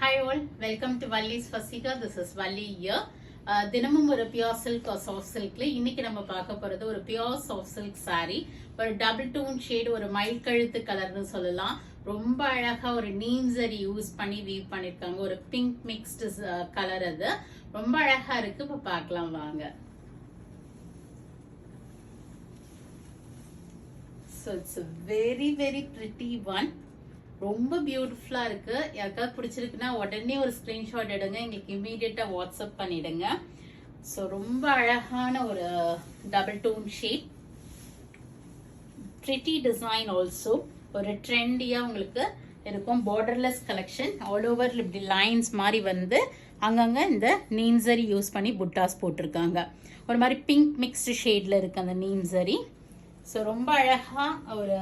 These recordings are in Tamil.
Hi all, welcome to Valli's Fasika. This is Valli here. தினமும் ஒரு பியோர் சில்க் சாஃப்ட் சில்க்ல இன்னைக்கு நம்ம பார்க்க போறது ஒரு பியோர் சாஃப்ட் சில்க் saree. ஒரு டபுள் டோன் ஷேட், ஒரு மைல் கழுத்து கலர்னு சொல்லலாம். ரொம்ப அழகா ஒரு நீம் ஜரி யூஸ் பண்ணி வீவ் பண்ணிருக்காங்க. ஒரு பிங்க் மிக்ஸ்டு கலர் அது. ரொம்ப அழகா இருக்கு. இப்ப பார்க்கலாம் வாங்க. So it's a very pretty one. ரொம்ப பியூட்டிஃபுல்லா இருக்கு. யாருக்காவது பிடிச்சிருக்குன்னா உடனே ஒரு ஸ்கிரீன்ஷாட் எடுங்க, எங்களுக்கு இமீடியட்டா வாட்ஸ்அப் பண்ணிடுங்க. ஸோ ரொம்ப அழகான ஒரு double tone shade, pretty design also. ஒரு ட்ரெண்டியா உங்களுக்கு இருக்கும். Borderless collection. ஆல் ஓவர் இப்படி லைன்ஸ் மாதிரி வந்து அங்கங்க இந்த நீம்சரி யூஸ் பண்ணி புட்டாஸ் போட்டிருக்காங்க. ஒரு மாதிரி பிங்க் மிக்ஸ்டு ஷேட்ல இருக்கு அந்த நீம்சரி. ஸோ ரொம்ப அழகா ஒரு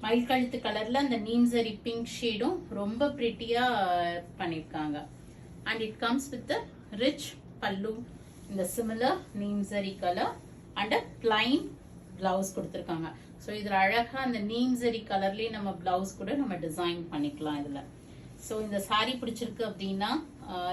மயில் கழுத்து கலர்ல அந்த நீம்சரி பிங்க் ஷேடும் ரொம்ப பிரிட்டியா பண்ணிருக்காங்க. And it comes with rich pallu, இந்த சிமிலர் நீம்சரி கலர் அண்ட் பிளைன் பிளவுஸ் கொடுத்துருக்காங்க. ஸோ இதுல அழகா அந்த நீம்சரி கலர்லயே நம்ம பிளவுஸ் கூட நம்ம டிசைன் பண்ணிக்கலாம் இதுல. ஸோ இந்த சாரி பிடிச்சிருக்கு அப்படின்னா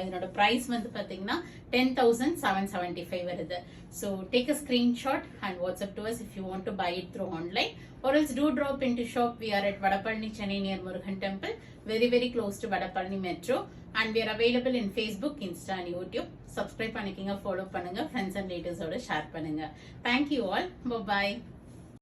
இதனோட ப்ரைஸ் வந்து பார்த்தீங்கன்னா 10,775 வருது. So take a screenshot and WhatsApp to us if you want to buy it through online, or else do drop into shop. We are at Vadapalani, Chennai near Murugan Temple, very close to Vadapalani Metro, and we are available in Facebook, Insta and YouTube. Subscribe பண்ணிக்கங்க, follow பண்ணுங்க, friends and relatives ஓட ஷேர் பண்ணுங்க. Thank you all. Bye bye.